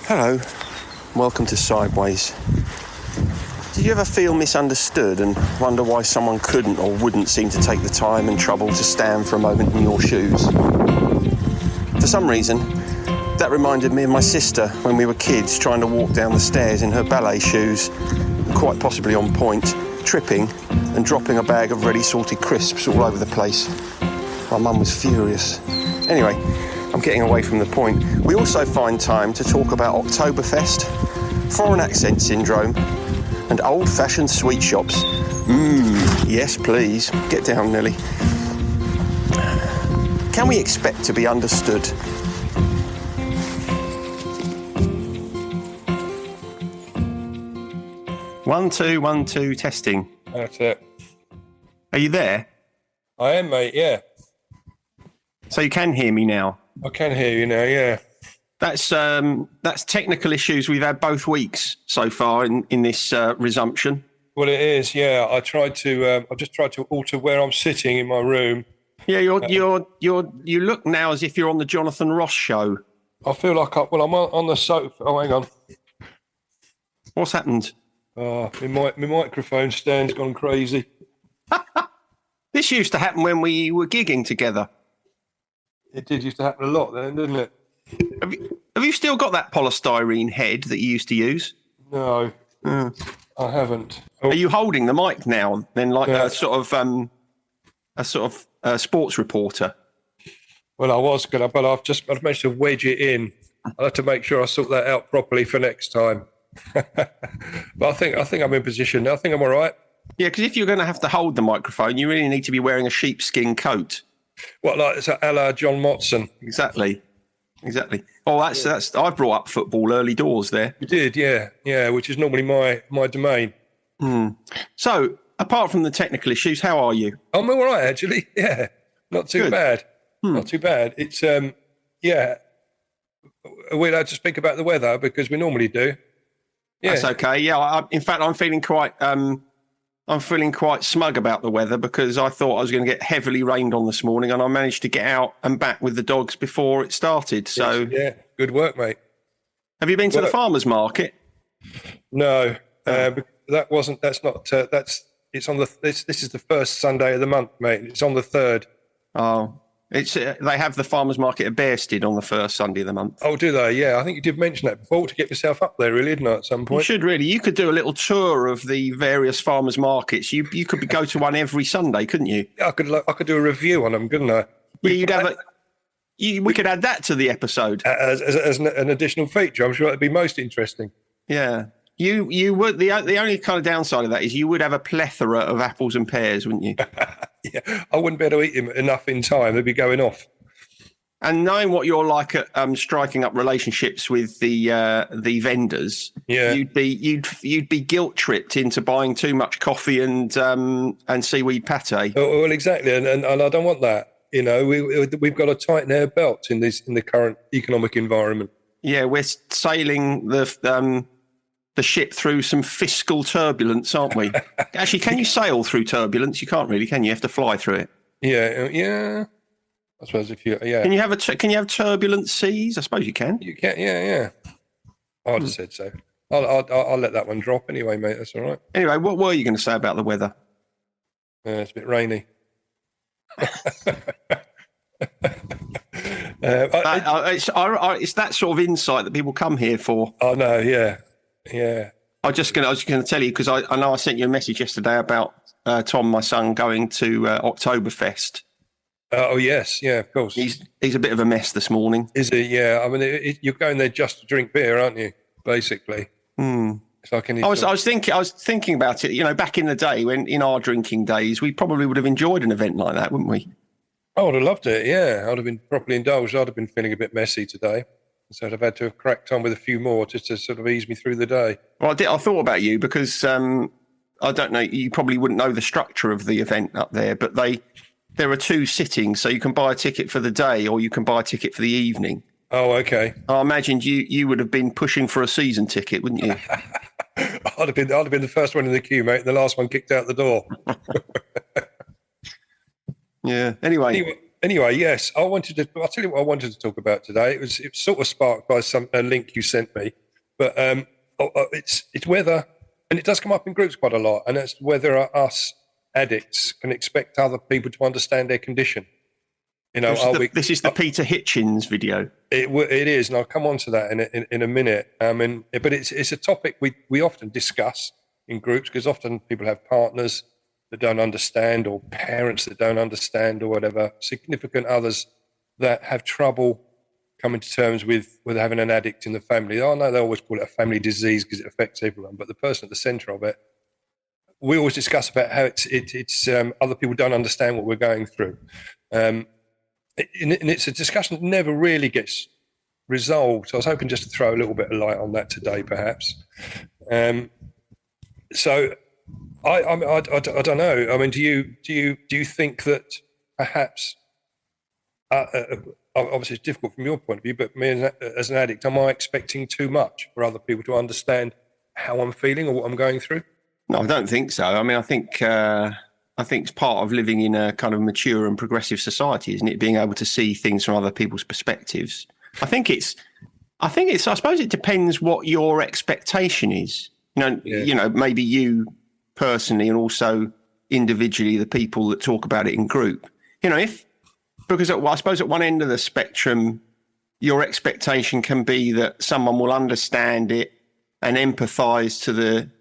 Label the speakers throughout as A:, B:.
A: Hello, welcome to Sideways. Did you ever feel misunderstood and wonder why someone couldn't or wouldn't seem to take the time and trouble to stand for a moment in your shoes? For some reason, that reminded me of my sister when we were kids trying to walk down the stairs in her ballet shoes, quite possibly on point, tripping and dropping a bag of ready salted crisps all over the place. My mum was furious. Anyway, I'm getting away from the point. We also find time to talk about Oktoberfest, foreign accent syndrome, and old-fashioned sweet shops. Yes, please. Get down, Nelly. Can we expect to be understood? One, two, testing.
B: That's it.
A: Are you there?
B: I am, mate, yeah.
A: So you can hear me now?
B: I can hear you now, yeah.
A: That's technical issues we've had both weeks so far in this resumption.
B: Well, it is, yeah. I just tried to alter where I'm sitting in my room.
A: Yeah, you look now as if you're on the Jonathan Ross show.
B: I feel like I'm on the sofa. Oh, hang on.
A: What's happened?
B: Oh, my microphone stand's gone crazy.
A: This used to happen when we were gigging together.
B: It did used to happen a lot then, didn't it?
A: Have you still got that polystyrene head that you used to use?
B: No, I haven't.
A: Are you holding the mic now? Then, like a sort of sports reporter.
B: Well, I was gonna, but I've managed to wedge it in. I'll have to make sure I sort that out properly for next time. But I think I'm in position now. I think I'm all right.
A: Yeah, because if you're going to have to hold the microphone, you really need to be wearing a sheepskin coat.
B: What, like it's a la John Motson?
A: Exactly. Oh, that's. I brought up football early doors there.
B: You did, yeah, which is normally my domain.
A: So, apart from the technical issues, how are you?
B: I'm all right, actually. Yeah, not too bad. Not too bad. It's yeah. Are we allowed to speak about the weather because we normally do? Yeah.
A: That's okay. Yeah, in fact, I'm feeling quite smug about the weather because I thought I was going to get heavily rained on this morning, and I managed to get out and back with the dogs before it started. So
B: yeah, good work, mate.
A: Have you been to the farmers market?
B: No, that wasn't. That's not. It's on the. This is the first Sunday of the month, mate. It's on the 3rd.
A: Oh, they have the farmers market at Bearsted on the first Sunday of the month.
B: Oh, do they? Yeah, I think you did mention that before to get yourself up there, really, didn't I? At some point,
A: you should really. You could do a little tour of the various farmers markets. You could go to one every Sunday, couldn't you?
B: Yeah, I could do a review on them, couldn't I?
A: Yeah, we could add that to the episode
B: as an additional feature. I'm sure it'd be most interesting.
A: Yeah. You would. The only kind of downside of that is you would have a plethora of apples and pears, wouldn't you?
B: Yeah, I wouldn't be able to eat them enough in time. They'd be going off.
A: And knowing what you're like at striking up relationships with the vendors,
B: yeah,
A: you'd be guilt tripped into buying too much coffee and seaweed pate.
B: Oh, well, exactly, and I don't want that. You know, we've got to tighten our belts in the current economic environment.
A: Yeah, we're sailing the ship through some fiscal turbulence, aren't we? Actually, can you sail through turbulence? You can't really, can you? You have to fly through it.
B: Yeah. I suppose if you,
A: Can you have turbulent seas? I suppose you can.
B: You can, yeah. I'd have said so. I'll let that one drop anyway, mate. That's all right.
A: Anyway, what were you going to say about the weather?
B: It's a bit rainy.
A: It's that sort of insight that people come here for.
B: Oh no, yeah.
A: I was just going to tell you because I know I sent you a message yesterday about Tom, my son, going to Oktoberfest.
B: Oh yes, yeah, of course.
A: He's a bit of a mess this morning.
B: Is he? Yeah. I mean, you're going there just to drink beer, aren't you? Basically. It's like
A: I was thinking about it. You know, back in the day when in our drinking days, we probably would have enjoyed an event like that, wouldn't we?
B: I would have loved it. Yeah, I'd have been properly indulged. I'd have been feeling a bit messy today. So I've had to have cracked on with a few more just to sort of ease me through the day.
A: Well, I thought about you because I don't know, you probably wouldn't know the structure of the event up there, but there are 2 sittings, so you can buy a ticket for the day or you can buy a ticket for the evening.
B: Oh, okay.
A: I imagined you would have been pushing for a season ticket, wouldn't you?
B: I'd have been the first one in the queue, mate, and the last one kicked out the door.
A: Yeah. Anyway,
B: Anyway, yes, I'll tell you what I wanted to talk about today. It was sort of sparked by a link you sent me, but it's whether, and it does come up in groups quite a lot, and it's whether us addicts can expect other people to understand their condition. You know,
A: this is the Peter Hitchens video.
B: It is, and I'll come on to that in a minute. But it's a topic we often discuss in groups, because often people have partners that don't understand, or parents that don't understand, or whatever, significant others that have trouble coming to terms with having an addict in the family. I know they always call it a family disease because it affects everyone, but the person at the centre of it, we always discuss about how it's other people don't understand what we're going through. And it's a discussion that never really gets resolved. So I was hoping just to throw a little bit of light on that today, perhaps. So I don't know. I mean, do you think that perhaps, obviously it's difficult from your point of view, but me as an addict, am I expecting too much for other people to understand how I'm feeling or what I'm going through?
A: No, I don't think so. I mean, I think it's part of living in a kind of mature and progressive society, isn't it? Being able to see things from other people's perspectives. I suppose it depends what your expectation is. Maybe you personally, and also individually, the people that talk about it in group. Because I suppose at one end of the spectrum, your expectation can be that someone will understand it and empathise to the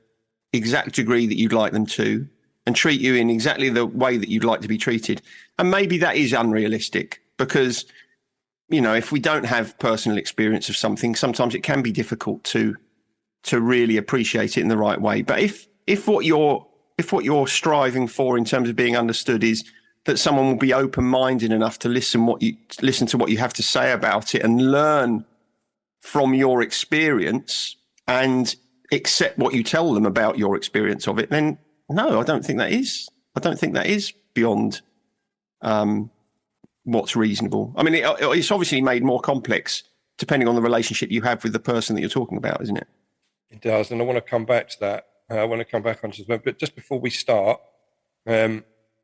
A: exact degree that you'd like them to, and treat you in exactly the way that you'd like to be treated. And maybe that is unrealistic, because, if we don't have personal experience of something, sometimes it can be difficult to really appreciate it in the right way. But if what you're striving for in terms of being understood is that someone will be open-minded enough to listen to what you have to say about it and learn from your experience and accept what you tell them about your experience of it, then no, I don't think that is. I don't think that is beyond what's reasonable. I mean, it's obviously made more complex depending on the relationship you have with the person that you're talking about, isn't it?
B: It does, and I want to come back to that. I want to come back onto that. But just before we start,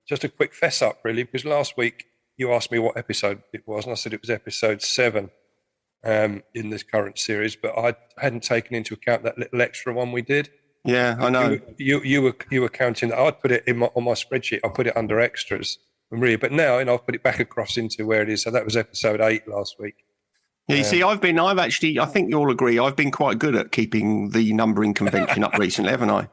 B: just a quick fess up, really, because last week you asked me what episode it was, and I said it was episode 7 in this current series, but I hadn't taken into account that little extra one we did.
A: Yeah, I know.
B: You were counting that. I'd put it on my spreadsheet. I put it under extras, really, but now I've put it back across into where it is. So that was episode 8 last week.
A: Yeah, you see, I think you'll agree, I've been quite good at keeping the numbering convention up recently, haven't I?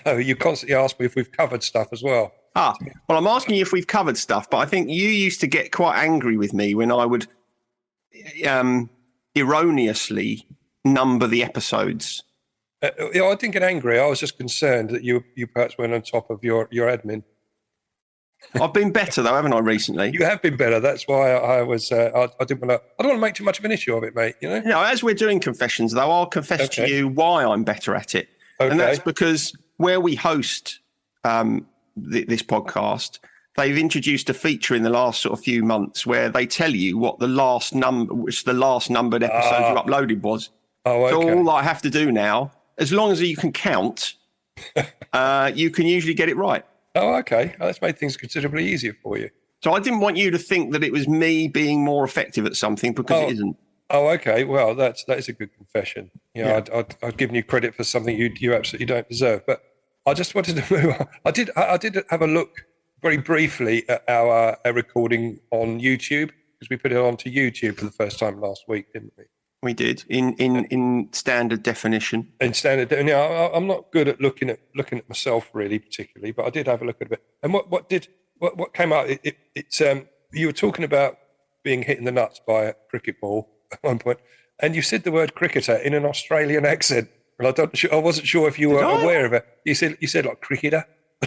B: No, you constantly ask me if we've covered stuff as well.
A: Well, I'm asking you if we've covered stuff, but I think you used to get quite angry with me when I would erroneously number the episodes.
B: I didn't get angry. I was just concerned that you perhaps weren't on top of your admin.
A: I've been better though, haven't I, recently?
B: You have been better. That's why I was. I don't want to make too much of an issue of it, mate.
A: As we're doing confessions, though, I'll confess to you why I'm better at it, and that's because where we host this podcast, they've introduced a feature in the last sort of few months where they tell you what the last numbered episode you uploaded was.
B: Oh, okay.
A: So all I have to do now, as long as you can count, you can usually get it right.
B: Oh, okay. That's made things considerably easier for you.
A: So I didn't want you to think that it was me being more effective at something, because it isn't. Oh,
B: okay. Well, that is a good confession. I've given you credit for something you absolutely don't deserve. But I just wanted to move on. I did have a look very briefly at our recording on YouTube, because we put it onto YouTube for the first time last week, didn't we?
A: We did in standard definition.
B: In standard, I'm not good at looking at myself really particularly, but I did have a look at it. And what came out? It's you were talking about being hit in the nuts by a cricket ball at one point, and you said the word cricketer in an Australian accent, and I wasn't sure if you were aware of it. You said like cricketer,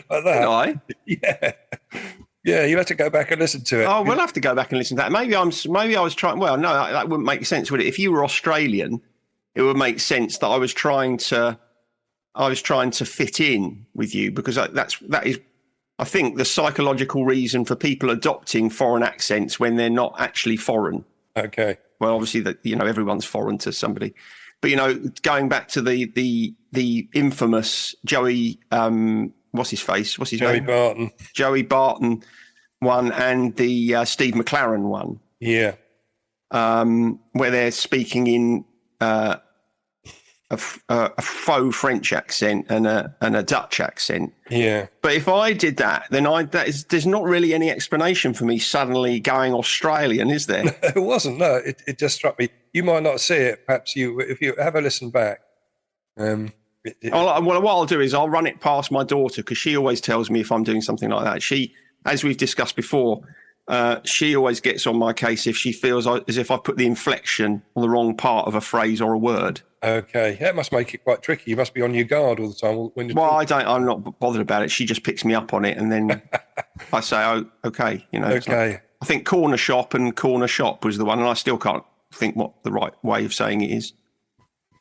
B: like that. Did
A: I?
B: Yeah. Yeah, you'll have to go back and listen to it.
A: Oh, we'll have to go back and listen to that. Maybe I was trying. Well, no, that wouldn't make sense, would it? If you were Australian, it would make sense that I was trying to fit in with you, because that is, I think, the psychological reason for people adopting foreign accents when they're not actually foreign.
B: Okay.
A: Well, obviously that everyone's foreign to somebody, but going back to the infamous Joey. What's his face? What's his name?
B: Barton.
A: Joey Barton one and the Steve McLaren one,
B: Yeah.
A: where they're speaking in a faux French accent and a Dutch accent.
B: Yeah.
A: But if I did that, then there's not really any explanation for me suddenly going Australian, is there?
B: It wasn't. No, it just struck me. You might not see it. Perhaps if you have a listen back.
A: Well, what I'll do is I'll run it past my daughter, because she always tells me if I'm doing something like that. She, as we've discussed before, she always gets on my case if she feels as if I put the inflection on the wrong part of a phrase or a word.
B: Okay, that must make it quite tricky. You must be on your guard all the time when you're
A: I'm not bothered about it. She just picks me up on it, and then I say, "Oh, okay."
B: Okay.
A: Like, I think corner shop and corner shop was the one, and I still can't think what the right way of saying it is.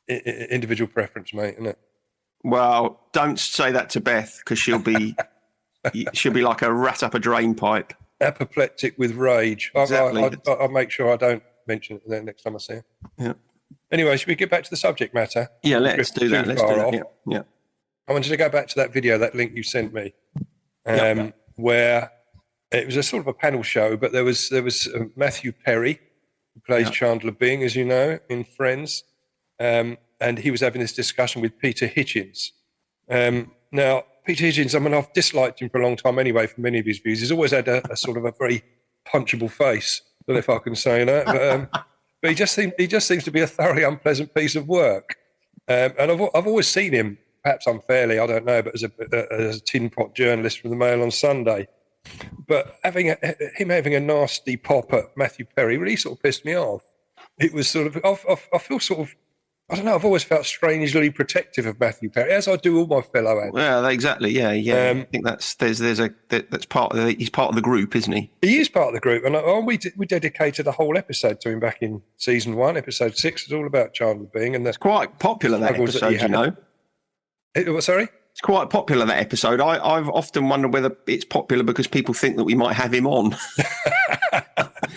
B: Individual preference, mate, isn't it?
A: Well, don't say that to Beth, because she'll be like a rat up a drain pipe.
B: Apoplectic with rage.
A: Exactly.
B: I'll make sure I don't mention it the next time I see her.
A: Yeah.
B: Anyway, should we get back to the subject matter?
A: Yeah, let's do that. Yeah.
B: I wanted to go back to that video, that link you sent me, where it was a sort of a panel show, but there was Matthew Perry, who plays Chandler Bing, as you know, in Friends, and he was having this discussion with Peter Hitchens. Now, Peter Hitchens, I mean, I've disliked him for a long time anyway for many of his views. He's always had a sort of a very punchable face. I don't know if I can say that, but he just seems to be a thoroughly unpleasant piece of work. And I've always seen him, perhaps unfairly, I don't know, but as a tin pot journalist from the Mail on Sunday. But having a nasty pop at Matthew Perry really sort of pissed me off. It was sort of I feel sort of, I don't know, I've always felt strangely protective of Matthew Perry, as I do all my fellow ads.
A: Well, exactly. Yeah. I think that's part of he's part of the group, isn't he?
B: He is part of the group, and we dedicated a whole episode to him back in season 1, episode 6. It's all about Chandler Bing, and
A: it's quite popular, that episode. You know.
B: Sorry.
A: It's quite popular, that episode. I've often wondered whether it's popular because people think that we might have him on,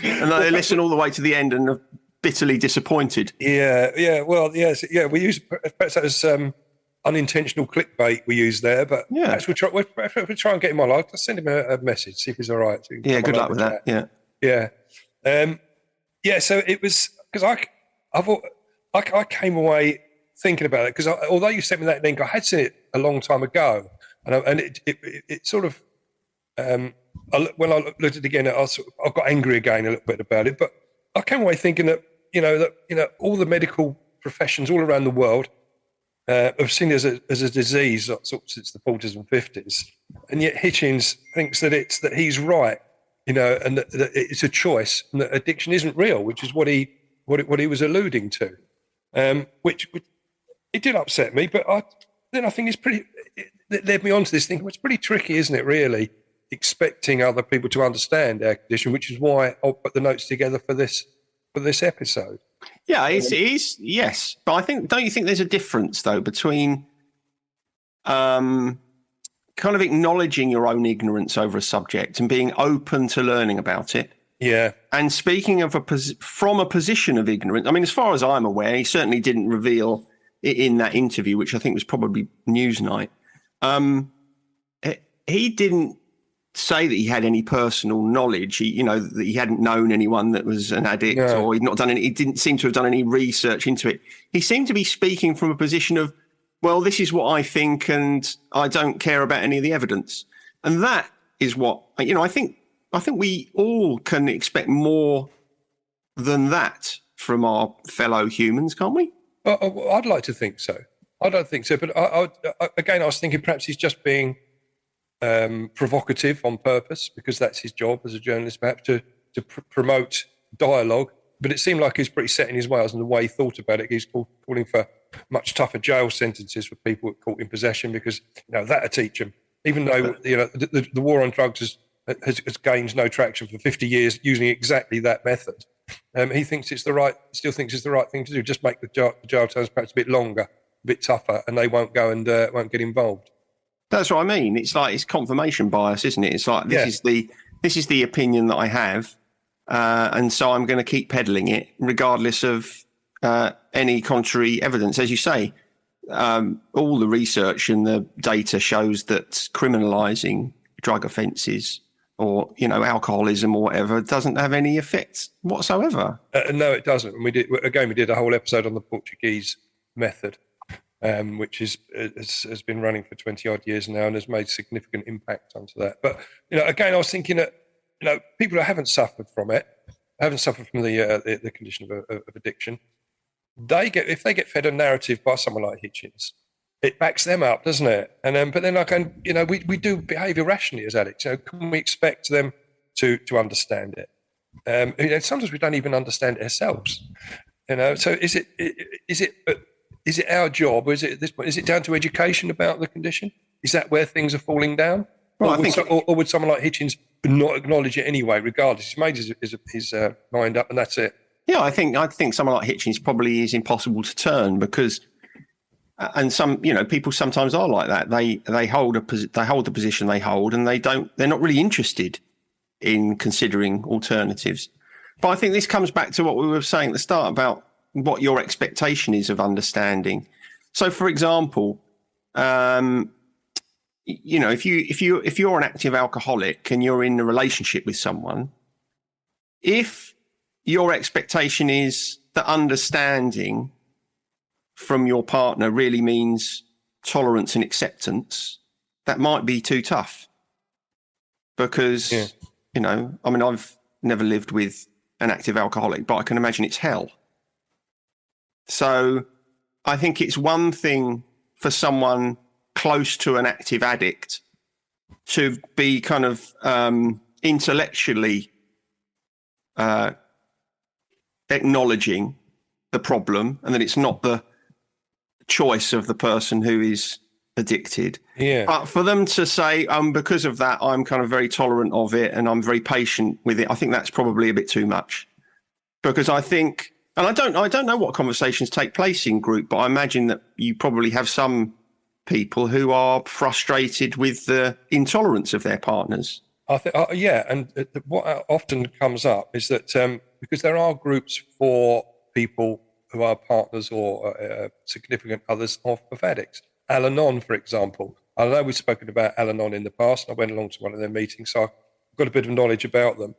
A: and they listen all the way to the end and are bitterly disappointed.
B: Yeah. Well, yes, yeah. We use, perhaps that was unintentional clickbait we use there, but perhaps we'll try and get him on. I'll send him a message, see if he's all right. So
A: yeah, good luck with that.
B: Yeah. So it was because I came away thinking about it, because although you sent me that link, I had seen it a long time ago, and it sort of when I looked at it again, I got angry again a little bit about it. But I came away thinking that all the medical professions all around the world have seen it as a disease sort of since the 40s and 50s, and yet Hitchens thinks that he's right, and that it's a choice, and that addiction isn't real, which is what he was alluding to, which it did upset me. But I think it led me on to this thinking, well, it's pretty tricky, isn't it, really, expecting other people to understand our condition, which is why I'll put the notes together for this episode.
A: Yeah, it is, yes. But don't you think there's a difference, though, between kind of acknowledging your own ignorance over a subject and being open to learning about it?
B: Yeah.
A: And speaking from a position of ignorance, I mean, as far as I'm aware, he certainly didn't reveal it in that interview, which I think was probably Newsnight. He didn't say that he had any personal knowledge. That he hadn't known anyone that was an addict, or he'd not done any. He didn't seem to have done any research into it. He seemed to be speaking from a position of, well, this is what I think, and I don't care about any of the evidence. And that is what I think we all can expect more than that from our fellow humans, can't we?
B: I'd like to think so. I don't think so, but I was thinking perhaps he's just being provocative on purpose, because that's his job as a journalist, perhaps to promote dialogue. But it seemed like he's pretty set in his ways and the way he thought about it. He's calling for much tougher jail sentences for people caught in possession, because that'll teach them. Even though the war on drugs has gained no traction for 50 years using exactly that method. He thinks it's the right thing to do. Just make the jail terms perhaps a bit longer, a bit tougher, and they won't go and won't get involved.
A: That's what I mean. It's like, it's confirmation bias, isn't it? It's like, this is the opinion that I have, and so I'm going to keep peddling it regardless of any contrary evidence. As you say, all the research and the data shows that criminalising drug offences or, alcoholism or whatever doesn't have any effects whatsoever.
B: No, it doesn't. And we did a whole episode on the Portuguese method, which has been running for 20 odd years now and has made significant impact onto that. But, again, I was thinking that, people who haven't suffered from it, haven't suffered from the condition of addiction, if they get fed a narrative by someone like Hitchens, it backs them up, doesn't it? And but then we do behave irrationally as addicts. Can we expect them to understand it? Sometimes we don't even understand it ourselves. So is it our job? Or is it at this point? Is it down to education about the condition? Is that where things are falling down?
A: Well,
B: or would someone like Hitchens not acknowledge it anyway, regardless? He's made his mind up, and that's it.
A: Yeah, I think someone like Hitchens probably is impossible to turn because, and some people sometimes are like that. They hold the position they hold, and they're not really interested in considering alternatives. But I think this comes back to what we were saying at the start about what your expectation is of understanding. So, for example, if you're an active alcoholic and you're in a relationship with someone, if your expectation is that understanding from your partner really means tolerance and acceptance, that might be too tough. Because, I've never lived with an active alcoholic, but I can imagine it's hell. So I think it's one thing for someone close to an active addict to be kind of intellectually acknowledging the problem and that it's not the choice of the person who is addicted.
B: Yeah.
A: But for them to say, because of that, I'm kind of very tolerant of it and I'm very patient with it, I think that's probably a bit too much. Because I think, and I don't know what conversations take place in group, but I imagine that you probably have some people who are frustrated with the intolerance of their partners.
B: I think, and what often comes up is that because there are groups for people who are partners or significant others of addicts. Al-Anon, for example. I know we've spoken about Al-Anon in the past. I went along to one of their meetings, so I've got a bit of knowledge about them.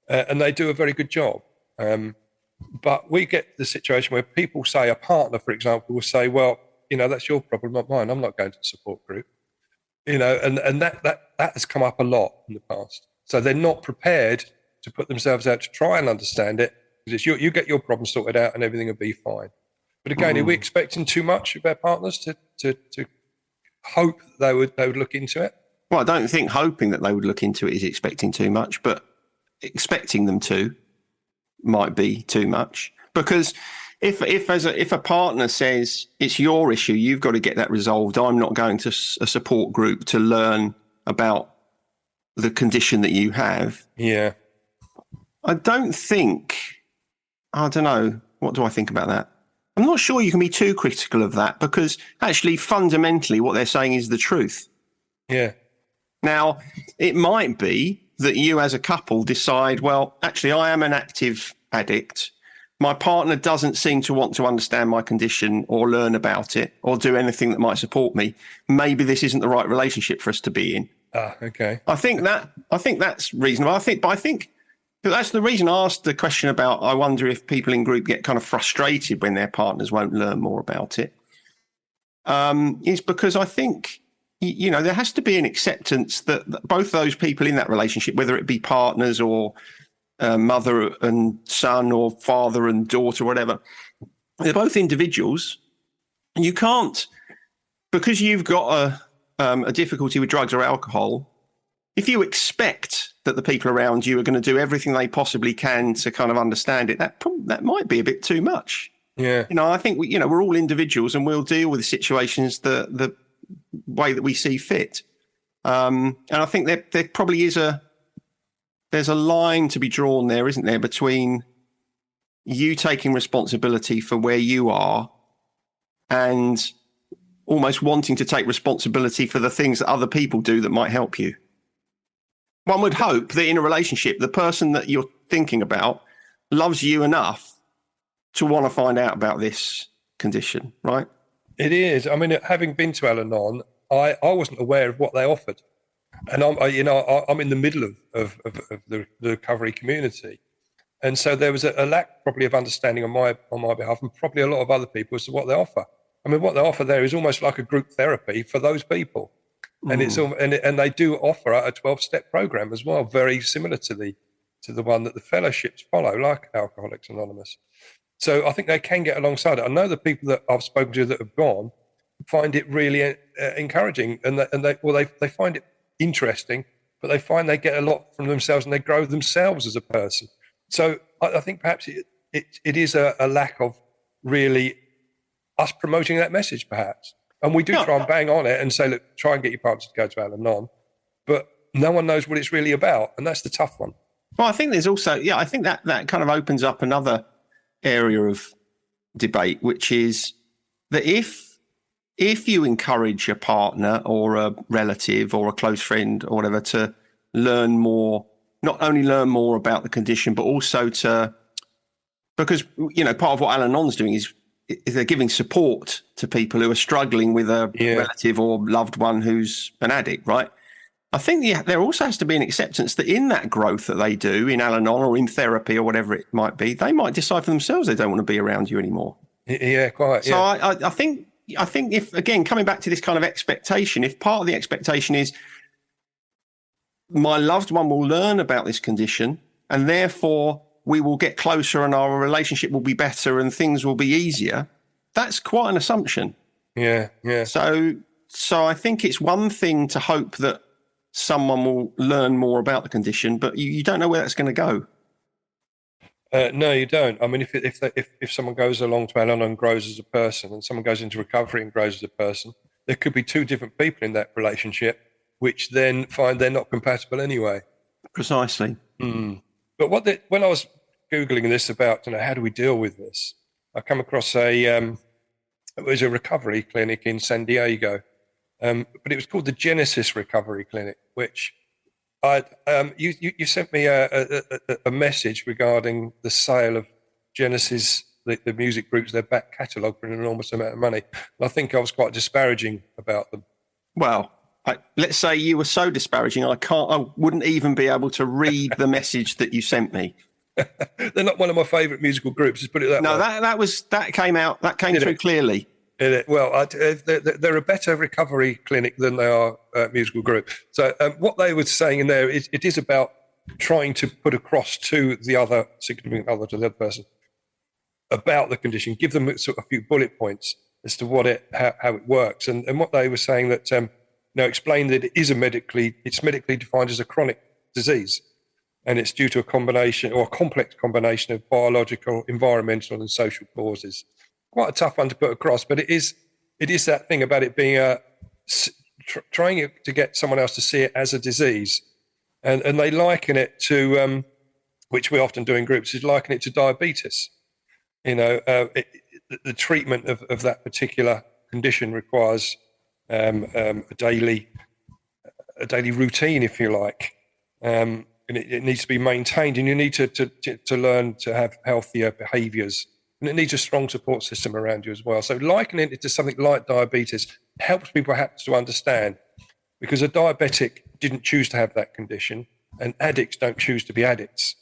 B: And they do a very good job. But we get the situation where people say, a partner, for example, will say, well, that's your problem, not mine. I'm not going to the support group. And that has come up a lot in the past. So they're not prepared to put themselves out to try and understand it, because it's you get your problem sorted out and everything will be fine. But again, are we expecting too much of our partners to hope they would look into it?
A: Well, I don't think hoping that they would look into it is expecting too much, but expecting them to might be too much. Because if a partner says it's your issue, you've got to get that resolved. I'm not going to a support group to learn about the condition that you have.
B: Yeah.
A: I don't know. What do I think about that? I'm not sure you can be too critical of that because actually fundamentally what they're saying is the truth.
B: Yeah.
A: Now, it might be that you as a couple decide, well, actually I am an active addict. My partner doesn't seem to want to understand my condition or learn about it or do anything that might support me. Maybe this isn't the right relationship for us to be in.
B: Okay.
A: I think that's reasonable. I think that's the reason I asked the question about, I wonder if people in group get kind of frustrated when their partners won't learn more about it. Is because I think, there has to be an acceptance that both those people in that relationship, whether it be partners or mother and son or father and daughter, whatever, they're both individuals. And you can't, because you've got a difficulty with drugs or alcohol, if you expect that the people around you are going to do everything they possibly can to kind of understand it, that might be a bit too much.
B: Yeah.
A: I think we're all individuals and we'll deal with the situations the way that we see fit. And I think there probably is there's a line to be drawn there, isn't there, between you taking responsibility for where you are and almost wanting to take responsibility for the things that other people do that might help you. One would hope that in a relationship, the person that you're thinking about loves you enough to want to find out about this condition, right?
B: It is. I mean, having been to Al-Anon, I wasn't aware of what they offered. And I'm in the middle of the recovery community. And so there was a lack probably of understanding on my behalf, and probably a lot of other people, as to what they offer. I mean, what they offer there is almost like a group therapy for those people. And it's and they do offer a 12-step program as well, very similar to the one that the fellowships follow, like Alcoholics Anonymous. So I think they can get alongside it. I know the people that I've spoken to that have gone find it really encouraging, and they find it interesting, but they find they get a lot from themselves, and they grow themselves as a person. So I think perhaps it is a lack of really us promoting that message, perhaps. And we do try and bang on it and say, look, try and get your partners to go to Al-Anon, but no one knows what it's really about, and that's the tough one.
A: Well, I think there's also, I think that kind of opens up another area of debate, which is that if you encourage a partner or a relative or a close friend or whatever to learn more, not only learn more about the condition, but also because, part of what Al-Anon's doing is they're giving support to people who are struggling with a relative or loved one who's an addict, right? I think there also has to be an acceptance that in that growth that they do in Al-Anon or in therapy or whatever it might be, they might decide for themselves they don't want to be around you anymore.
B: Yeah, quite.
A: So I think if, again, coming back to this kind of expectation, if part of the expectation is my loved one will learn about this condition and therefore we will get closer and our relationship will be better and things will be easier, that's quite an assumption.
B: Yeah.
A: So I think it's one thing to hope that someone will learn more about the condition, but you don't know where that's going to go.
B: No, you don't. I mean, if someone goes along to Al-Anon and grows as a person, and someone goes into recovery and grows as a person, there could be two different people in that relationship, which then find they're not compatible anyway.
A: Precisely.
B: But when I was Googling this about, how do we deal with this, I come across it was a recovery clinic in San Diego, but it was called the Genesis Recovery Clinic, which you sent me a message regarding the sale of Genesis, the music groups, their back catalogue for an enormous amount of money. And I think I was quite disparaging about them.
A: Well, let's say you were so disparaging, I wouldn't even be able to read the message that you sent me.
B: They're not one of my favourite musical groups, just put it that way.
A: No, that came through clearly.
B: Well, they're a better recovery clinic than they are a musical group. So what they were saying in there is it is about trying to put across to the other significant other, to the other person, about the condition, give them a few bullet points as to how it works, and what they were saying that explain that it's medically defined as a chronic disease, and it's due to a combination or a complex combination of biological, environmental, and social causes. Quite a tough one to put across, but it is that thing about it being trying to get someone else to see it as a disease, and they liken it to, which we often do in groups, is liken it to diabetes. The treatment of that particular condition requires a daily routine, if you like, and it needs to be maintained, and you need to learn to have healthier behaviours. And it needs a strong support system around you as well. So likening it to something like diabetes helps people perhaps to understand, because a diabetic didn't choose to have that condition, and addicts don't choose to be addicts.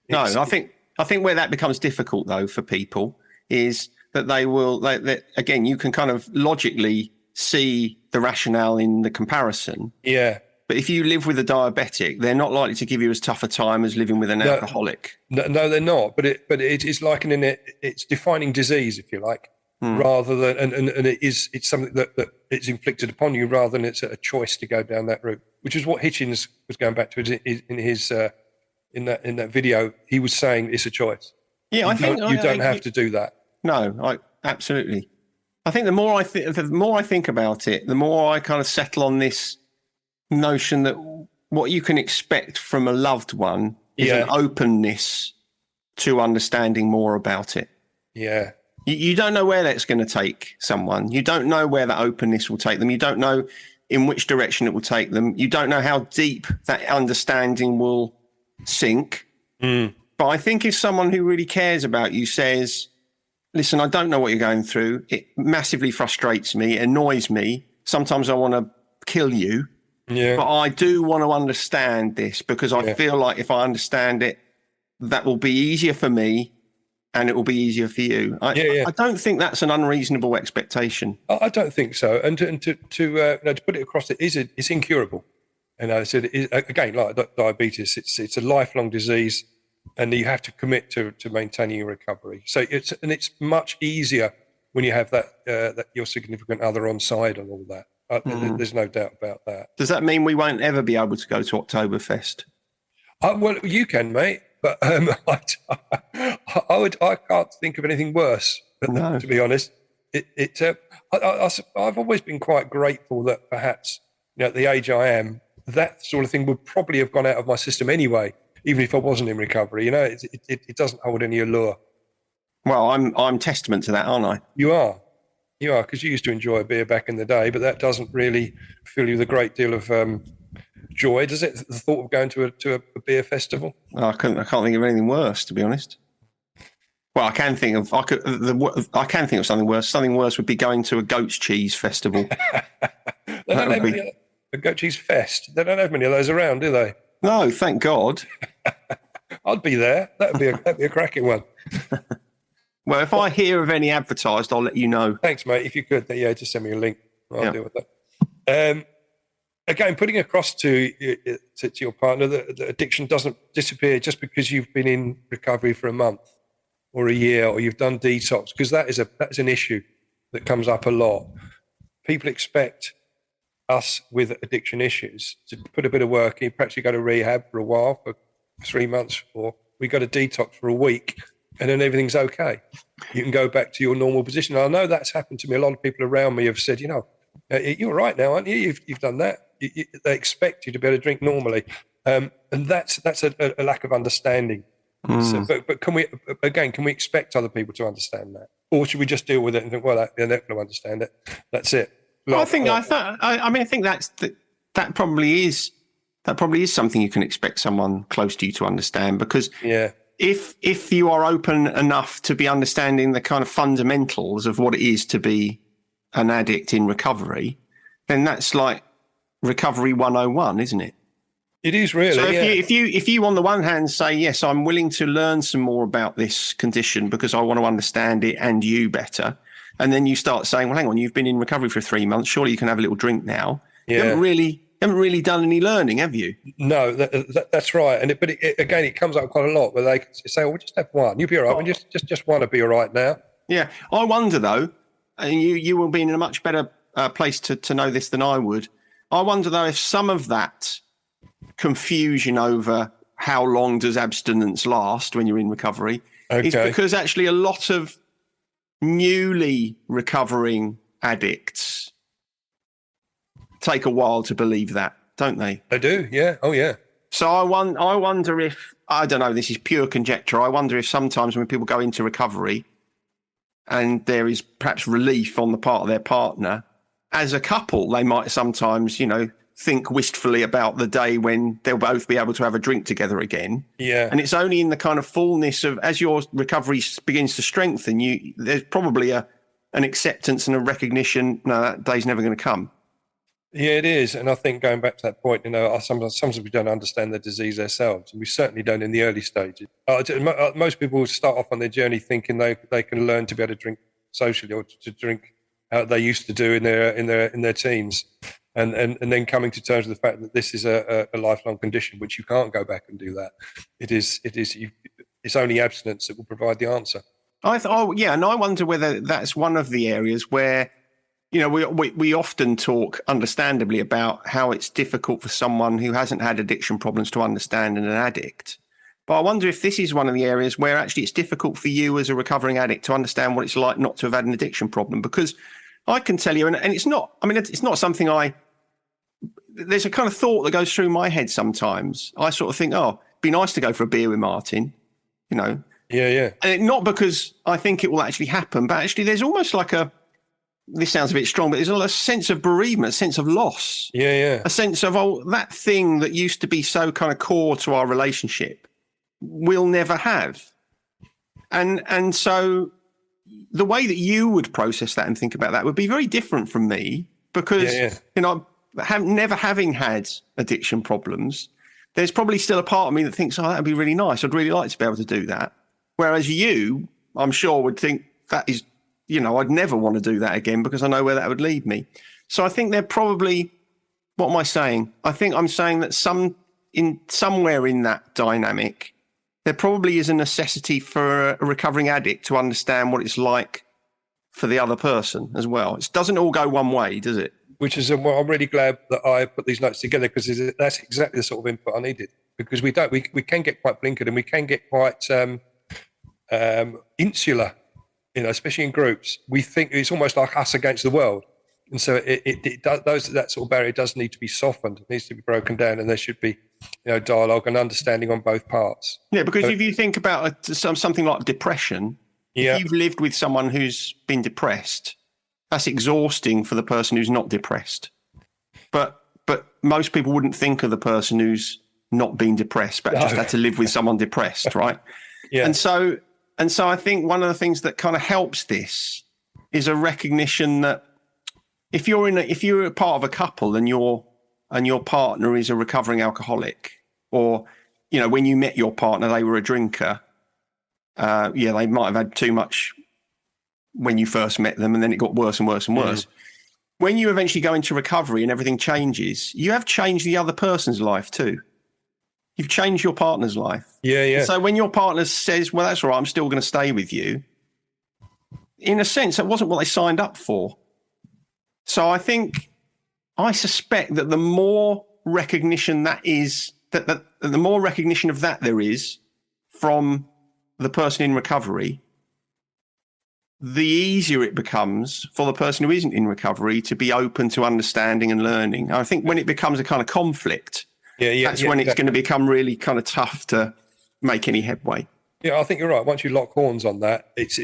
A: No, I think where that becomes difficult though for people is that again, you can kind of logically see the rationale in the comparison. Yeah. But if you live with a diabetic, they're not likely to give you as tough a time as living with an alcoholic.
B: No, they're not. But it is likening it. It's defining disease, if you like, rather than and it's something that it's inflicted upon you, rather than it's a choice to go down that route. Which is what Hitchens was going back to in that video. He was saying it's a choice. Yeah, I think you don't have to do that.
A: No, absolutely. I think the more I think about it, the more I kind of settle on this notion that what you can expect from a loved one is an openness to understanding more about it.
B: Yeah.
A: You don't know where that's going to take someone. You don't know where that openness will take them. You don't know in which direction it will take them. You don't know how deep that understanding will sink. But I think if someone who really cares about you says, listen, I don't know what you're going through. It massively frustrates me, it annoys me. Sometimes I want to kill you.
B: Yeah.
A: But I do want to understand this because I feel like if I understand it, that will be easier for me and it will be easier for you. I don't think that's an unreasonable expectation.
B: I don't think so. And to put it across, it's incurable. And I said, again, like diabetes, it's a lifelong disease, and you have to commit to maintaining your recovery. So it's much easier when you have that your significant other on side and all that. There's no doubt about that.
A: Does that mean we won't ever be able to go to Oktoberfest?
B: Well, you can, mate, but I can't think of anything worse.
A: No.
B: To be honest, I've always been quite grateful that perhaps, at the age I am, that sort of thing would probably have gone out of my system anyway, even if I wasn't in recovery. It doesn't hold any allure.
A: Well, I'm testament to that, aren't I?
B: You are, because you used to enjoy a beer back in the day, but that doesn't really fill you with a great deal of joy, does it? The thought of going to a beer festival?
A: I can't think of anything worse, to be honest. Well, I can think of something worse. Something worse would be going to a goat's cheese festival.
B: A goat cheese fest. They don't have many of those around, do they?
A: No, thank God.
B: I'd be there. That'd be a cracking one.
A: Well, if I hear of any advertised, I'll let you know.
B: Thanks, mate. If you could, just send me a link. I'll deal with that. Again, putting across to your partner that addiction doesn't disappear just because you've been in recovery for a month or a year, or you've done detox, because that's an issue that comes up a lot. People expect us with addiction issues to put a bit of work in. Perhaps you go to rehab for a while, for 3 months, or we go to detox for a week, and then everything's okay. You can go back to your normal position. And I know that's happened to me. A lot of people around me have said, you're right now, aren't you? You've done that. They expect you to be able to drink normally, and that's a lack of understanding. So, but can we expect other people to understand that, or should we just deal with it and think, well, they're not going to understand it? That's it.
A: I think that probably is something you can expect someone close to you to understand, because if you are open enough to be understanding the kind of fundamentals of what it is to be an addict in recovery, then that's like recovery 101, isn't it?
B: It is really. So
A: if you on the one hand say, yes, I'm willing to learn some more about this condition because I want to understand it and you better, and then you start saying, well, hang on, you've been in recovery for 3 months, surely you can have a little drink now. You haven't really done any learning, have you?
B: No, that's right. But it comes up quite a lot where they say, well, just have one, you'll be all right. Well, just one will be all right now. Yeah.
A: I wonder though, and you will be in a much better place to know this than I would. I wonder though if some of that confusion over how long does abstinence last when you're in recovery is because actually a lot of newly recovering addicts take a while to believe that, don't they?
B: They do, yeah. Oh, yeah.
A: So I wonder if, I don't know, this is pure conjecture. I wonder if sometimes when people go into recovery and there is perhaps relief on the part of their partner, as a couple, they might sometimes, think wistfully about the day when they'll both be able to have a drink together again.
B: Yeah.
A: And it's only in the kind of fullness of, as your recovery begins to strengthen, there's probably an acceptance and a recognition, no, that day's never going to come.
B: Yeah, it is. And I think going back to that point, sometimes we don't understand the disease ourselves, and we certainly don't in the early stages. Most people start off on their journey thinking they can learn to be able to drink socially or to drink how they used to do in their teens. And then coming to terms with the fact that this is a lifelong condition, which you can't go back and do that. It's only abstinence that will provide the answer.
A: And I wonder whether that's one of the areas where, we often talk understandably about how it's difficult for someone who hasn't had addiction problems to understand an addict. But I wonder if this is one of the areas where actually it's difficult for you as a recovering addict to understand what it's like not to have had an addiction problem, because I can tell you, and it's not something there's a kind of thought that goes through my head sometimes. I sort of think, it'd be nice to go for a beer with Martin,
B: Yeah, yeah.
A: And not because I think it will actually happen, but actually there's almost like this sounds a bit strong, but there's a sense of bereavement, a sense of loss.
B: Yeah, yeah.
A: A sense of, that thing that used to be so kind of core to our relationship, we'll never have. And so the way that you would process that and think about that would be very different from me, because, never having had addiction problems, there's probably still a part of me that thinks, oh, that'd be really nice. I'd really like to be able to do that. Whereas you, I'm sure, would think that is, I'd never want to do that again because I know where that would lead me. So I think they're probably, what am I saying? I think I'm saying that somewhere in that dynamic, there probably is a necessity for a recovering addict to understand what it's like for the other person as well. It doesn't all go one way, does it?
B: Which is I'm really glad that I put these notes together, because that's exactly the sort of input I needed. Because we can get quite blinkered, and we can get quite insular, especially in groups. We think it's almost like us against the world, and so it does, that sort of barrier does need to be softened. It needs to be broken down, and there should be dialogue and understanding on both parts.
A: Yeah, because if you think about something like depression, if you've lived with someone who's been depressed, that's exhausting for the person who's not depressed. But most people wouldn't think of the person who's not been depressed, but just had to live with someone depressed, right?
B: Yeah.
A: And so I think one of the things that kind of helps this is a recognition that if you're a part of a couple and your partner is a recovering alcoholic, or when you met your partner they were a drinker, they might have had too much when you first met them, and then it got worse and worse and worse. When you eventually go into recovery and everything changes, you have changed the other person's life too. You've changed your partner's life. Yeah. And so when your partner says, well, that's all right, I'm still going to stay with you, in a sense, that wasn't what they signed up for. So I suspect that the more recognition that is, that the more recognition of that there is from the person in recovery, the easier it becomes for the person who isn't in recovery to be open to understanding and learning. I think when it becomes a kind of conflict, that's when it's going to become really kind of tough to make any headway.
B: Yeah, I think you're right. Once you lock horns on that, it's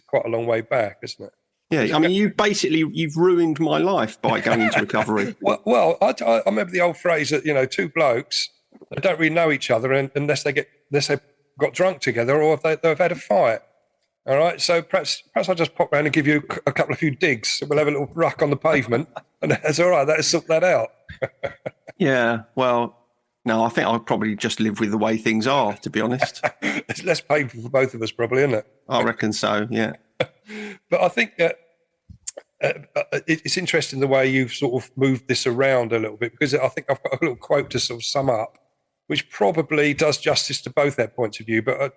B: quite a long way back, isn't it?
A: Yeah, I mean, you've ruined my life by going into recovery.
B: Well, I remember the old phrase that, two blokes, they don't really know each other unless they've got drunk together, or if they've had a fight. All right, so perhaps I'll just pop round and give you a few digs. We'll have a little ruck on the pavement, and that's all right. That'll sort that out.
A: Yeah, well, no, I think I'll probably just live with the way things are, to be honest.
B: It's less painful for both of us, probably, isn't it?
A: I reckon so, yeah.
B: But I think that it's interesting the way you've sort of moved this around a little bit, because I think I've got a little quote to sort of sum up, which probably does justice to both their points of view. But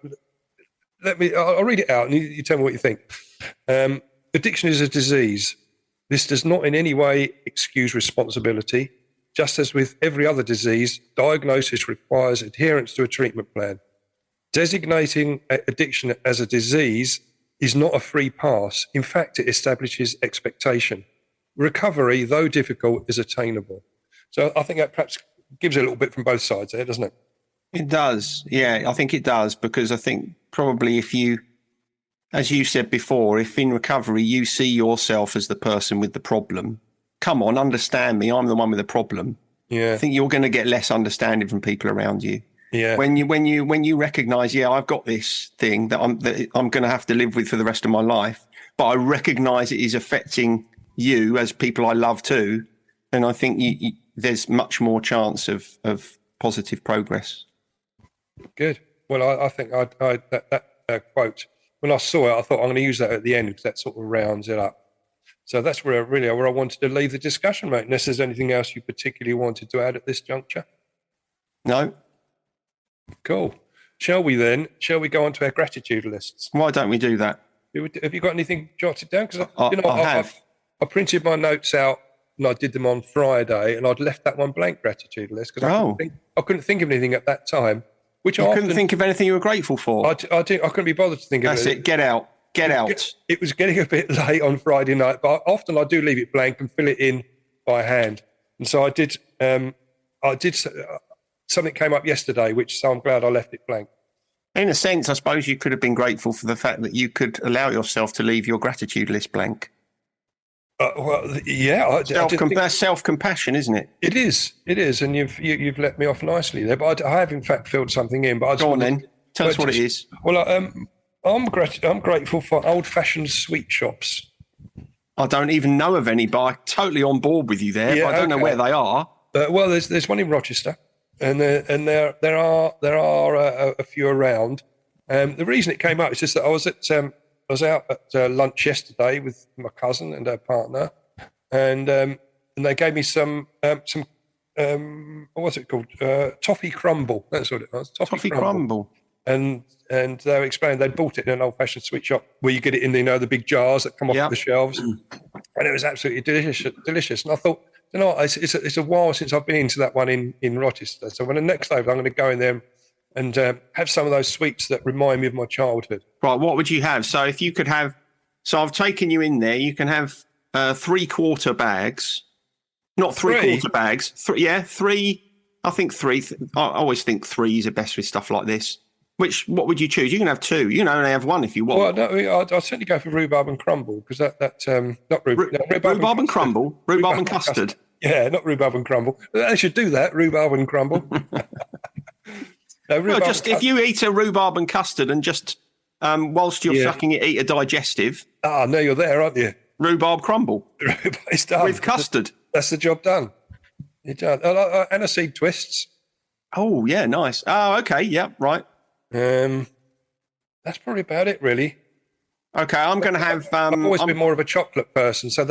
B: I'll read it out and you tell me what you think. Addiction is a disease. This does not in any way excuse responsibility. Just as with every other disease, diagnosis requires adherence to a treatment plan. Designating addiction as a disease is not a free pass. In fact, it establishes expectation. Recovery, though difficult, is attainable. So I think that perhaps gives a little bit from both sides there, doesn't it?
A: It does. Yeah, I think it does, because I think probably if you, as you said before, if in recovery you see yourself as the person with the problem, come on, understand me, I'm the one with the problem.
B: Yeah.
A: I think you're going to get less understanding from people around you.
B: Yeah.
A: When you recognise, I've got this thing that I'm going to have to live with for the rest of my life, but I recognise it is affecting you as people I love too, then I think there's much more chance of positive progress. Good.
B: Well, I think that quote, when I saw it, I thought I'm going to use that at the end because that sort of rounds it up. So that's where I wanted to leave the discussion, mate. Unless there's anything else you particularly wanted to add at this juncture?
A: No.
B: Cool. Shall we go on to our gratitude lists?
A: Why don't we do that?
B: Have you got anything jotted down? Because
A: I have.
B: I printed my notes out and I did them on Friday, and I'd left that one blank, gratitude list, because I couldn't think of anything at that time. Which
A: you couldn't think of anything you were grateful for?
B: I couldn't be bothered to think of it.
A: That's it. Get out.
B: It was getting a bit late on Friday night, but often I do leave it blank and fill it in by hand. And so I did. Something came up yesterday, so I'm glad I left it blank.
A: In a sense, I suppose you could have been grateful for the fact that you could allow yourself to leave your gratitude list blank.
B: Well, yeah.
A: That's self-compassion, isn't it?
B: It is, and you've let me off nicely there. But I have in fact filled something in. But
A: go on then. Tell us what it is.
B: Well, I'm grateful for old-fashioned sweet shops.
A: I don't even know of any, but I'm totally on board with you there.
B: Yeah,
A: but I don't know where they are.
B: Well, there's one in Rochester, and there are a few around. The reason it came up is just that I was out at lunch yesterday with my cousin and her partner, and they gave me some what's it called? Toffee crumble. That's what it was.
A: Toffee crumble.
B: And they were explaining they bought it in an old-fashioned sweet shop where you get it in the big jars that come off the shelves, and it was absolutely delicious. And I thought, what, it's a while since I've been into that one in Rochester. So when the next day I'm going to go in there and have some of those sweets that remind me of my childhood.
A: Right, what would you have? So if you could have, so I've taken you in there. You can have 3/4 bags, not 3/4 bags. Three. I think three. I always think three is the best with stuff like this. What would you choose? You can have two. You can only have one if you want.
B: Well, no, I'd certainly go for rhubarb and crumble because not
A: rhubarb and crumble, rhubarb and custard.
B: Yeah, not rhubarb and crumble. They should do that. Rhubarb and crumble.
A: No, if you eat a rhubarb and custard and just whilst you're sucking it, eat a digestive.
B: Ah, no, you're there, aren't you?
A: Rhubarb crumble.
B: It's done
A: with custard.
B: That's the job done. It's done. Aniseed twists.
A: Oh yeah, nice. Oh, okay, yeah, right.
B: That's probably about it, really.
A: Okay, I'm going to have.
B: I've always been more of a chocolate person, so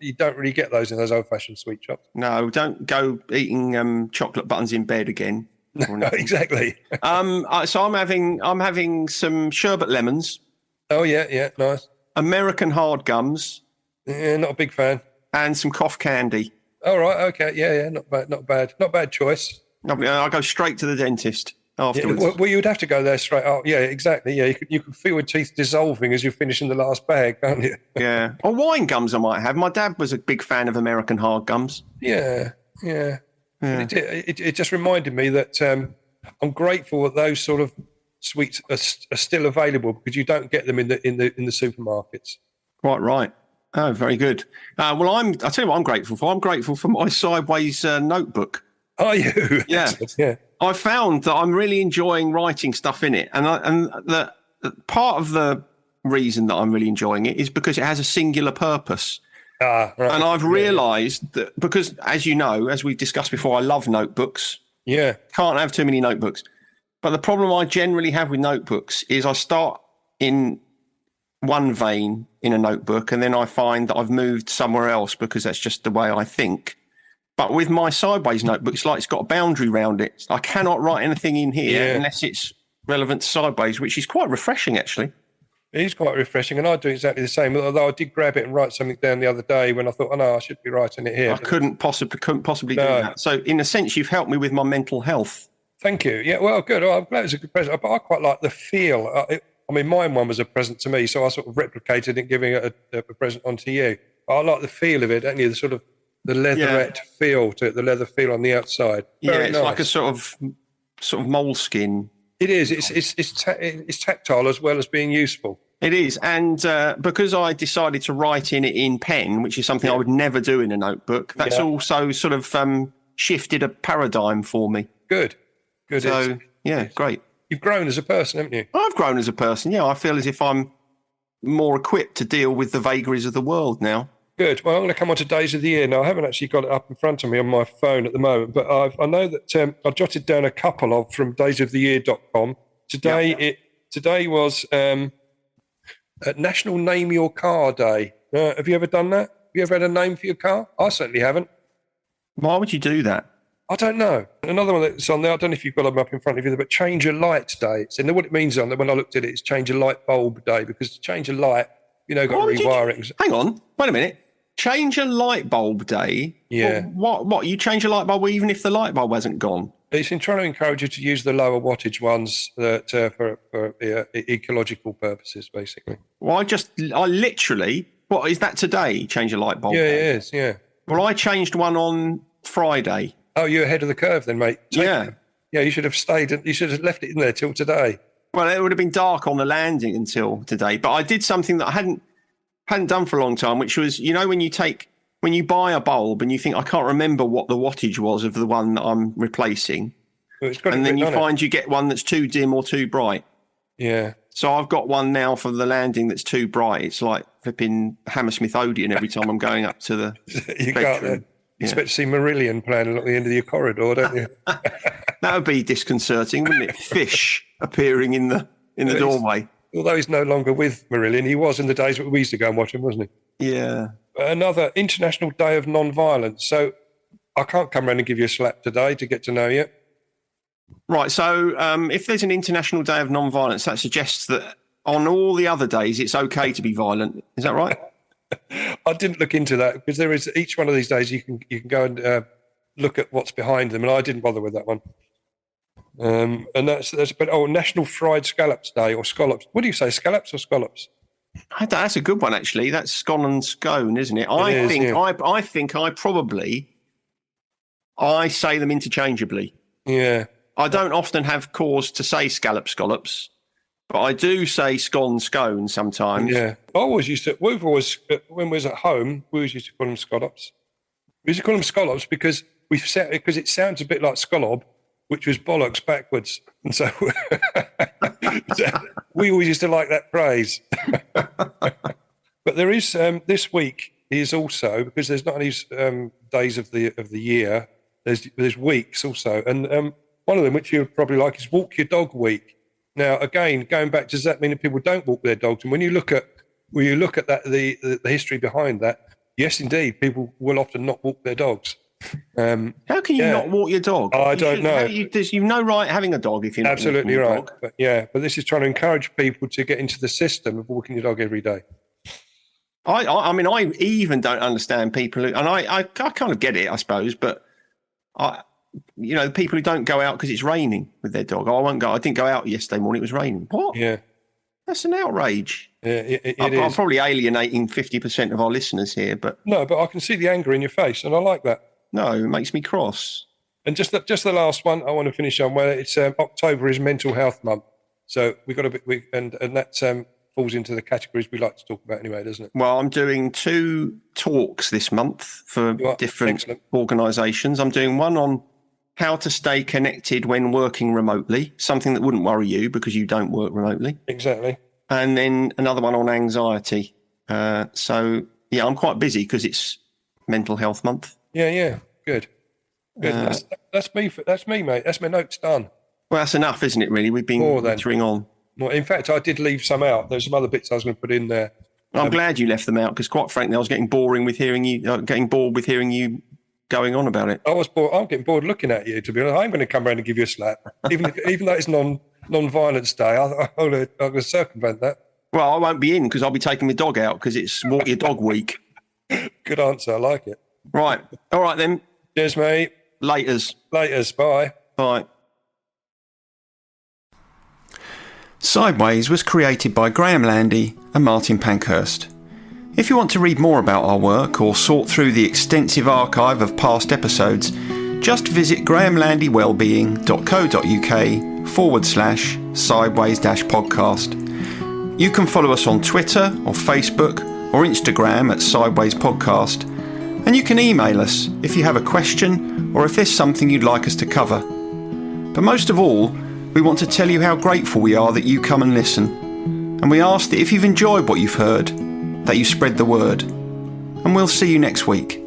B: you don't really get those in those old-fashioned sweet shops.
A: No, don't go eating chocolate buttons in bed again.
B: No, exactly.
A: So I'm having some sherbet lemons.
B: Oh yeah, nice.
A: American hard gums.
B: Yeah, not a big fan.
A: And some cough candy.
B: All right, okay, yeah, not bad choice.
A: Lovely. I'll go straight to the dentist afterwards.
B: Yeah, well, you would have to go there straight up. Yeah, exactly. Yeah, you could feel your teeth dissolving as you're finishing the last bag, can't you?
A: Yeah. Or wine gums I might have. My dad was a big fan of American hard gums.
B: Yeah. It just reminded me that I'm grateful that those sort of sweets are still available because you don't get them in the supermarkets.
A: Quite right. Oh, very good. Well, I'll tell you what I'm grateful for. I'm grateful for my Sideways notebook.
B: Are you?
A: Yeah.
B: Yeah.
A: I found that I'm really enjoying writing stuff in it, and the part of the reason that I'm really enjoying it is because it has a singular purpose.
B: Right.
A: And I've realised that because, as you know, as we discussed before, I love notebooks.
B: Yeah.
A: Can't have too many notebooks. But the problem I generally have with notebooks is I start in one vein in a notebook, and then I find that I've moved somewhere else because that's just the way I think. But with my Sideways notebook, it's like it's got a boundary around it. I cannot write anything in here unless it's relevant to Sideways, which is quite refreshing, actually.
B: It is quite refreshing, and I do exactly the same. Although I did grab it and write something down the other day when I thought, oh no, I should be writing it here.
A: I couldn't possibly do that. So, in a sense, you've helped me with my mental health.
B: Thank you. Yeah, well, good. I'm glad it's a good present. But I quite like the feel. Mine one was a present to me, so I sort of replicated it, giving it a present onto you. But I like the feel of it, don't you? The sort of the leatherette feel to it, the leather feel on the outside. Very
A: it's
B: nice.
A: like a sort of moleskin.
B: It is. It's tactile as well as being useful.
A: It is, and because I decided to write in it in pen, which is something I would never do in a notebook, that's also sort of shifted a paradigm for me.
B: Good.
A: So, great.
B: You've grown as a person, haven't you?
A: I've grown as a person, yeah. I feel as if I'm more equipped to deal with the vagaries of the world now.
B: Good. Well, I'm going to come on to Days of the Year now. I haven't actually got it up in front of me on my phone at the moment, but I know that I jotted down a couple from daysoftheyear.com. Today was National Name Your Car Day. Have you ever done that? Have you ever had a name for your car? I certainly haven't.
A: Why would you do that?
B: I don't know. Another one that's on there, I don't know if you've got them up in front of you, but Change a Light Day. And what it means on there, when I looked at it, it's Change a Light Bulb Day, because to change a light, got to rewire it.
A: Hang on, wait a minute. Change a light bulb day?
B: Yeah.
A: What? You change a light bulb even if the light bulb hasn't gone?
B: It's in trying to encourage you to use the lower wattage ones for ecological purposes, basically.
A: Well, I literally, what is that today? Change a light bulb?
B: Yeah,
A: day?
B: it is, yeah.
A: Well, I changed one on Friday.
B: Oh, you're ahead of the curve then, mate.
A: Yeah,
B: you should have stayed. You should have left it in there till today.
A: Well, it would have been dark on the landing until today. But I did something that I hadn't done for a long time, which was, when you buy a bulb and you think, I can't remember what the wattage was of the one that I'm replacing,
B: Well,
A: and then you find you get one that's too dim or too bright.
B: Yeah.
A: So I've got one now for the landing that's too bright. It's like flipping Hammersmith Odeon every time I'm going up to the
B: You
A: bedroom.
B: You expect to see Marillion playing at the end of your corridor, don't you?
A: That would be disconcerting, wouldn't it? Fish appearing in the doorway.
B: Although he's no longer with Marillion, he was in the days we used to go and watch him, wasn't he?
A: Yeah.
B: Another International Day of Non-Violence. So I can't come around and give you a slap today to get to know you.
A: Right. So if there's an International Day of Non-Violence, that suggests that on all the other days it's okay to be violent. Is that right?
B: I didn't look into that because there is each one of these days you can go and look at what's behind them, and I didn't bother with that one. And that's National Fried Scallops Day or Scallops. What do you say, scallops or scallops?
A: That's a good one, actually. That's scone and scone, isn't it? I think I say them interchangeably.
B: Yeah.
A: I don't often have cause to say scallops, but I do say scone, scone sometimes.
B: Yeah. I always used to, when we was at home, we always used to call them scallops. We used to call them scallops because it sounds a bit like scallop, which was bollocks backwards. And so, we always used to like that phrase. But there is, this week is also, because there's not only days of the year, there's weeks also. And one of them, which you'd probably like, is Walk Your Dog Week. Now, again, going back, does that mean that people don't walk their dogs? And when you look at that, the history behind that, yes, indeed, people will often not walk their dogs.
A: How can you not walk your dog?
B: I don't know.
A: You've no right having a dog if you're not
B: absolutely
A: walking your
B: right.
A: dog.
B: But this is trying to encourage people to get into the system of walking your dog every day.
A: I mean, I even don't understand people who, and I kind of get it, I suppose, but the people who don't go out because it's raining with their dog. I didn't go out yesterday morning. It was raining. What?
B: Yeah.
A: That's an outrage.
B: Yeah,
A: I'm probably alienating 50% of our listeners here, but
B: no, but I can see the anger in your face, and I like that.
A: No, it makes me cross.
B: And just the last one, I want to finish on where it's October is Mental Health Month, so we got and that falls into the categories we like to talk about anyway, doesn't it?
A: Well, I'm doing 2 talks this month for different organisations. I'm doing one on how to stay connected when working remotely, something that wouldn't worry you because you don't work remotely.
B: Exactly. And
A: then another one on anxiety. So, yeah, I'm quite busy because it's Mental Health Month.
B: Yeah, good. That's me, mate. That's my notes done.
A: Well, that's enough, isn't it, really? We've been wintering on.
B: Well, in fact, I did leave some out. There's some other bits I was going to put in there.
A: I'm glad you left them out because, quite frankly, I was getting bored with hearing you going on about it.
B: I was bored. I'm getting bored looking at you, to be honest. I'm going to come around and give you a slap. Even though it's non-violence day, I'm going to circumvent that.
A: Well, I won't be in because I'll be taking my dog out because it's Walk Your Dog Week.
B: Good answer. I like it.
A: Right. All right, then.
B: Cheers, mate.
A: Laters.
B: Bye.
A: Bye. Sideways was created by Graham Landy and Martin Pankhurst. If you want to read more about our work or sort through the extensive archive of past episodes, just visit grahamlandy-wellbeing.co.uk/sideways-podcast. You can follow us on Twitter or Facebook or Instagram at Sideways Podcast, and you can email us if you have a question or if there's something you'd like us to cover. But most of all, we want to tell you how grateful we are that you come and listen, and we ask that if you've enjoyed what you've heard, that you spread the word. And we'll see you next week.